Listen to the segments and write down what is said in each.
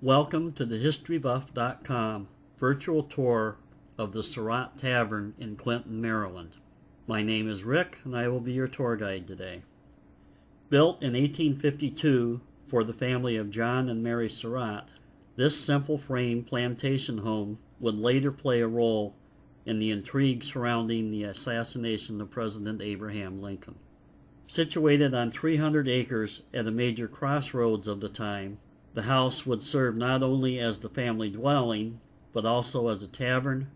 Welcome to the HistoryBuff.com virtual tour of the Surratt Tavern in Clinton, Maryland. My name is Rick, and I will be your tour guide today. Built in 1852 for the family of John and Mary Surratt, this simple frame plantation home would later play a role in the intrigue surrounding the assassination of President Abraham Lincoln. Situated on 300 acres at a major crossroads of the time, the house would serve not only as the family dwelling, but also as a tavern,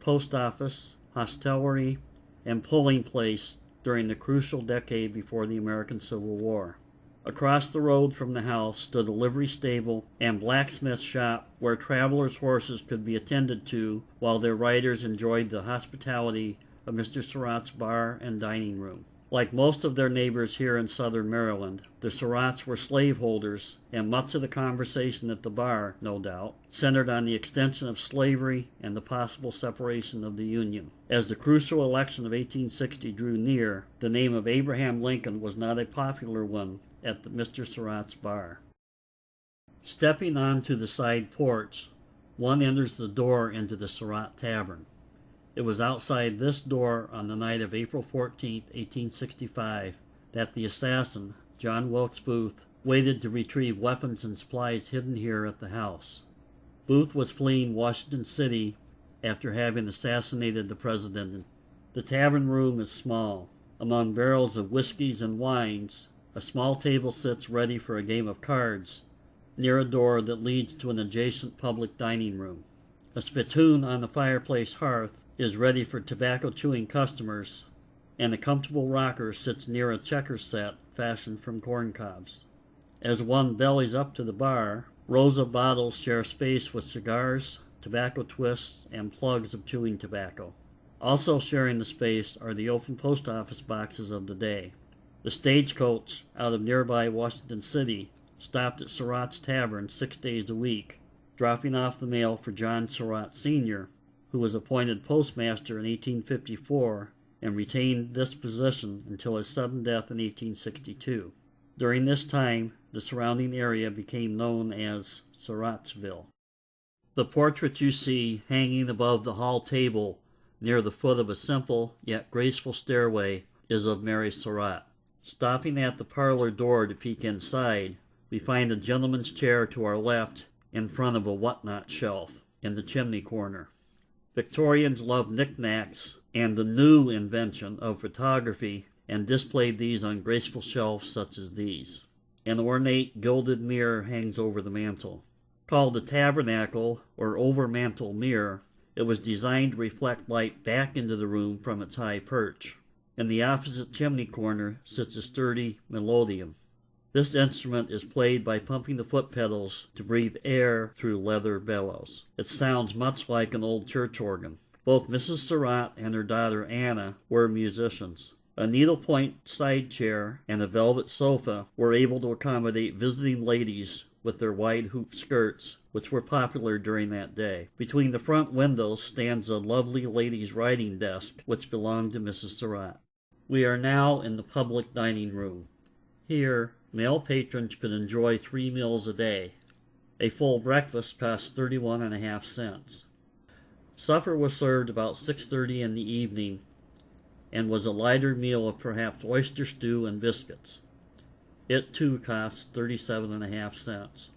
post office, hostelry, and polling place during the crucial decade before the American Civil War. Across the road from the house stood a livery stable and blacksmith shop where travelers' horses could be attended to while their riders enjoyed the hospitality of Mr. Surratt's bar and dining room. Like most of their neighbors here in southern Maryland, the Surratts were slaveholders, and much of the conversation at the bar, no doubt, centered on the extension of slavery and the possible separation of the Union. As the crucial election of 1860 drew near, the name of Abraham Lincoln was not a popular one at Mr. Surratt's bar. Stepping onto the side porch, one enters the door into the Surratt Tavern. It was outside this door on the night of April 14, 1865, that the assassin, John Wilkes Booth, waited to retrieve weapons and supplies hidden here at the house. Booth was fleeing Washington City after having assassinated the president. The tavern room is small. Among barrels of whiskeys and wines, a small table sits ready for a game of cards near a door that leads to an adjacent public dining room. A spittoon on the fireplace hearth is ready for tobacco-chewing customers, and a comfortable rocker sits near a checker set fashioned from corn cobs. As one bellies up to the bar, rows of bottles share space with cigars, tobacco twists, and plugs of chewing tobacco. Also sharing the space are the open post office boxes of the day. The stagecoach out of nearby Washington City stopped at Surratt's Tavern 6 days a week, dropping off the mail for John Surratt Sr., who was appointed postmaster in 1854 and retained this position until his sudden death in 1862. During this time, the surrounding area became known as Surrattsville. The portrait you see hanging above the hall table near the foot of a simple yet graceful stairway is of Mary Surratt. Stopping at the parlor door to peek inside, we find a gentleman's chair to our left in front of a whatnot shelf in the chimney corner. Victorians loved knickknacks and the new invention of photography and displayed these on graceful shelves such as these. An ornate gilded mirror hangs over the mantel. Called the tabernacle or overmantel mirror, it was designed to reflect light back into the room from its high perch. In the opposite chimney corner sits a sturdy melodeon. This instrument is played by pumping the foot pedals to breathe air through leather bellows. It sounds much like an old church organ. Both Mrs. Surratt and her daughter Anna were musicians. A needlepoint side chair and a velvet sofa were able to accommodate visiting ladies with their wide hoop skirts, which were popular during that day. Between the front windows stands a lovely ladies' writing desk, which belonged to Mrs. Surratt. We are now in the public dining room. Here, male patrons could enjoy 3 meals a day. A full breakfast cost 31.5 cents. Supper was served about 6:30 in the evening and was a lighter meal of perhaps oyster stew and biscuits. It too cost 37.5 cents.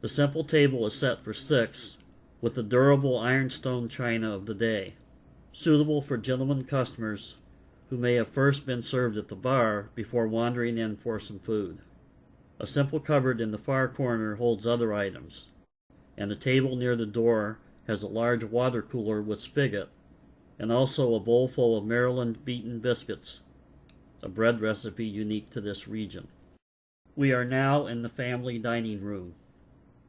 The simple table is set for 6 with the durable ironstone china of the day, suitable for gentlemen customers who may have first been served at the bar before wandering in for some food. A simple cupboard in the far corner holds other items, and the table near the door has a large water cooler with spigot, and also a bowl full of Maryland beaten biscuits, a bread recipe unique to this region. We are now in the family dining room.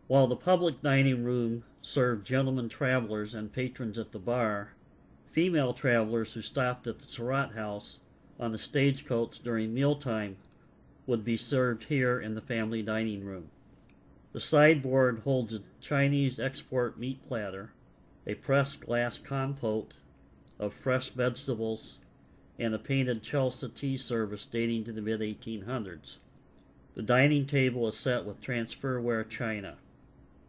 While the public dining room served gentlemen travelers and patrons at the bar, female travelers who stopped at the Surratt house on the stagecoach during mealtime would be served here in the family dining room. The sideboard holds a Chinese export meat platter, a pressed glass compote of fresh vegetables, and a painted Chelsea tea service dating to the mid-1800s. The dining table is set with transferware china.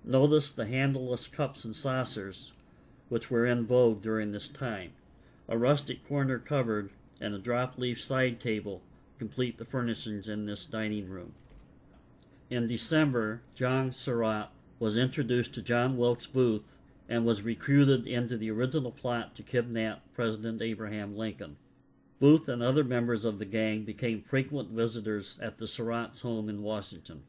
Notice the handleless cups and saucers, which were in vogue during this time. A rustic corner cupboard and a drop-leaf side table complete the furnishings in this dining room. In December, John Surratt was introduced to John Wilkes Booth and was recruited into the original plot to kidnap President Abraham Lincoln. Booth and other members of the gang became frequent visitors at the Surratt's home in Washington.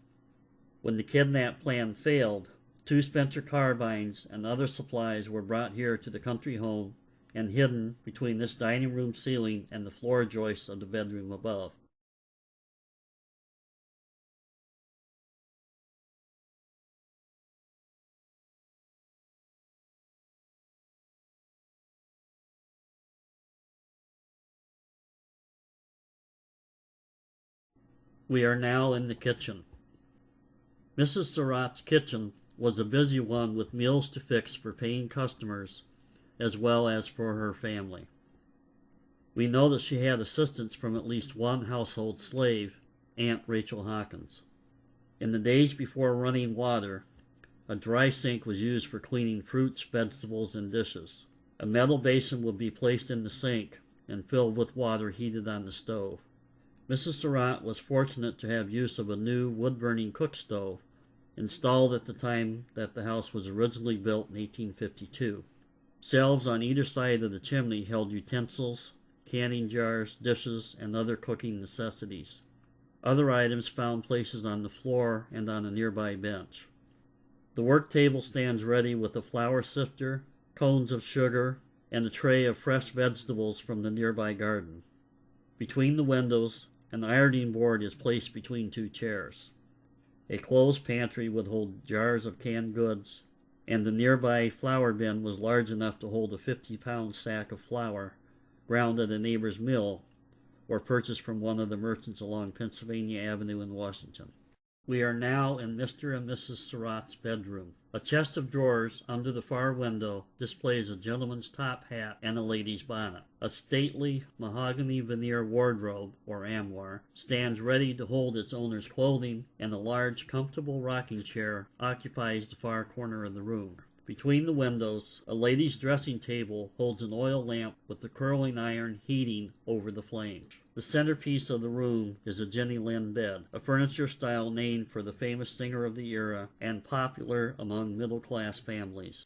When the kidnap plan failed, 2 Spencer carbines and other supplies were brought here to the country home and hidden between this dining room ceiling and the floor joists of the bedroom above. We are now in the kitchen. Mrs. Surratt's kitchen was a busy one with meals to fix for paying customers as well as for her family. We know that she had assistance from at least one household slave, Aunt Rachel Hawkins. In the days before running water, a dry sink was used for cleaning fruits, vegetables, and dishes. A metal basin would be placed in the sink and filled with water heated on the stove. Mrs. Surratt was fortunate to have use of a new wood-burning cook stove installed at the time that the house was originally built in 1852. Shelves on either side of the chimney held utensils, canning jars, dishes, and other cooking necessities. Other items found places on the floor and on a nearby bench. The work table stands ready with a flour sifter, cones of sugar, and a tray of fresh vegetables from the nearby garden. Between the windows, an ironing board is placed between 2 chairs. A closed pantry would hold jars of canned goods, and the nearby flour bin was large enough to hold a 50-pound sack of flour ground at a neighbor's mill or purchased from one of the merchants along Pennsylvania Avenue in Washington. We are now in Mr. and Mrs. Surratt's bedroom. A chest of drawers under the far window displays a gentleman's top hat and a lady's bonnet. A stately mahogany veneer wardrobe, or armoire, stands ready to hold its owner's clothing, and a large, comfortable rocking chair occupies the far corner of the room. Between the windows, a lady's dressing table holds an oil lamp with the curling iron heating over the flames. The centerpiece of the room is a Jenny Lind bed, a furniture style named for the famous singer of the era and popular among middle-class families.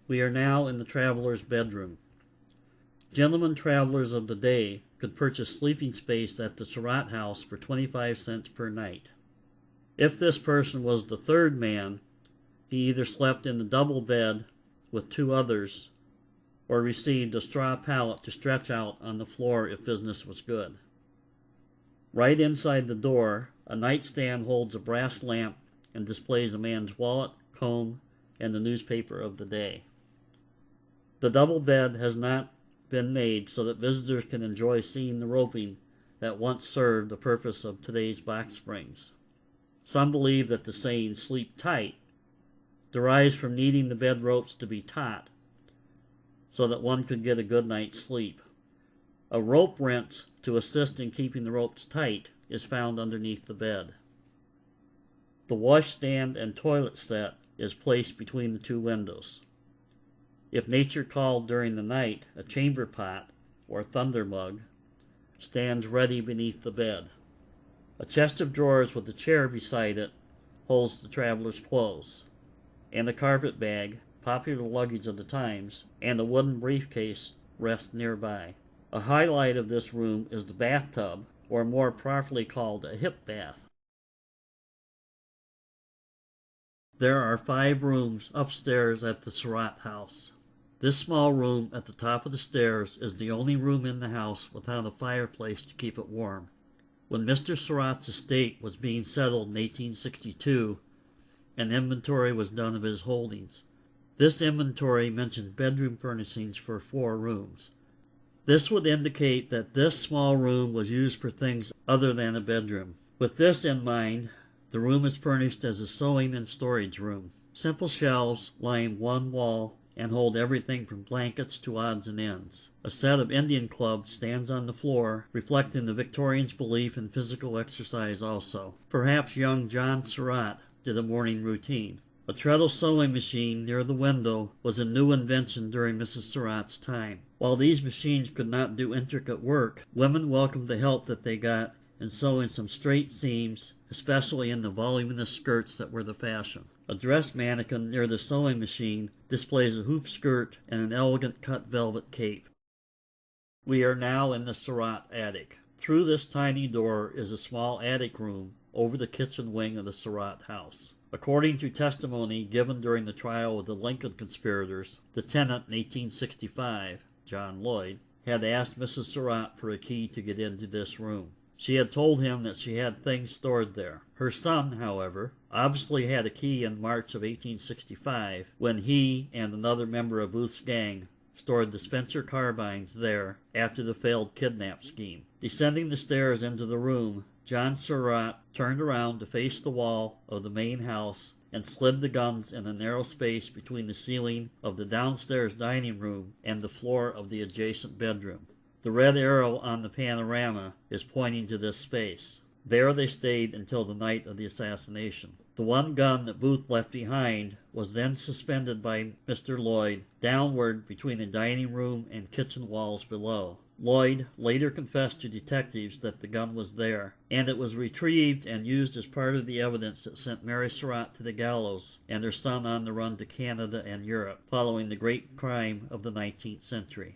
We are now in the traveler's bedroom. Gentlemen travelers of the day could purchase sleeping space at the Surratt house for 25 cents per night. If this person was the third man, he either slept in the double bed with 2 others or received a straw pallet to stretch out on the floor if business was good. Right inside the door, a nightstand holds a brass lamp and displays a man's wallet, comb, and the newspaper of the day. The double bed has not been made so that visitors can enjoy seeing the roping that once served the purpose of today's box springs. Some believe that the saying, "sleep tight," derives from needing the bed ropes to be taut so that one could get a good night's sleep. A rope wrench to assist in keeping the ropes tight is found underneath the bed. The washstand and toilet set is placed between the 2 windows. If nature called during the night, a chamber pot, or thunder mug, stands ready beneath the bed. A chest of drawers with a chair beside it holds the traveler's clothes, and a carpet bag, popular luggage of the times, and a wooden briefcase rest nearby. A highlight of this room is the bathtub, or more properly called a hip bath. There are 5 rooms upstairs at the Surratt house. This small room at the top of the stairs is the only room in the house without a fireplace to keep it warm. When Mr. Surratt's estate was being settled in 1862, an inventory was done of his holdings. This inventory mentioned bedroom furnishings for 4 rooms. This would indicate that this small room was used for things other than a bedroom. With this in mind, the room is furnished as a sewing and storage room. Simple shelves line one wall and hold everything from blankets to odds and ends. A set of Indian clubs stands on the floor, reflecting the Victorians' belief in physical exercise also. Perhaps young John Surratt did a morning routine. A treadle sewing machine near the window was a new invention during Mrs. Surratt's time. While these machines could not do intricate work, women welcomed the help that they got in sewing some straight seams, especially in the voluminous skirts that were the fashion. A dress mannequin near the sewing machine displays a hoop skirt and an elegant cut velvet cape. We are now in the Surratt attic. Through this tiny door is a small attic room over the kitchen wing of the Surratt house. According to testimony given during the trial of the Lincoln conspirators, the tenant in 1865, John Lloyd, had asked Mrs. Surratt for a key to get into this room. She had told him that she had things stored there. Her son, however, obviously had a key in March of 1865 when he and another member of Booth's gang stored the Spencer carbines there after the failed kidnap scheme. Descending the stairs into the room, John Surratt turned around to face the wall of the main house and slid the guns in a narrow space between the ceiling of the downstairs dining room and the floor of the adjacent bedroom. The red arrow on the panorama is pointing to this space. There they stayed until the night of the assassination. The one gun that Booth left behind was then suspended by Mr. Lloyd downward between the dining room and kitchen walls below. Lloyd later confessed to detectives that the gun was there, and it was retrieved and used as part of the evidence that sent Mary Surratt to the gallows and her son on the run to Canada and Europe, following the great crime of the 19th century.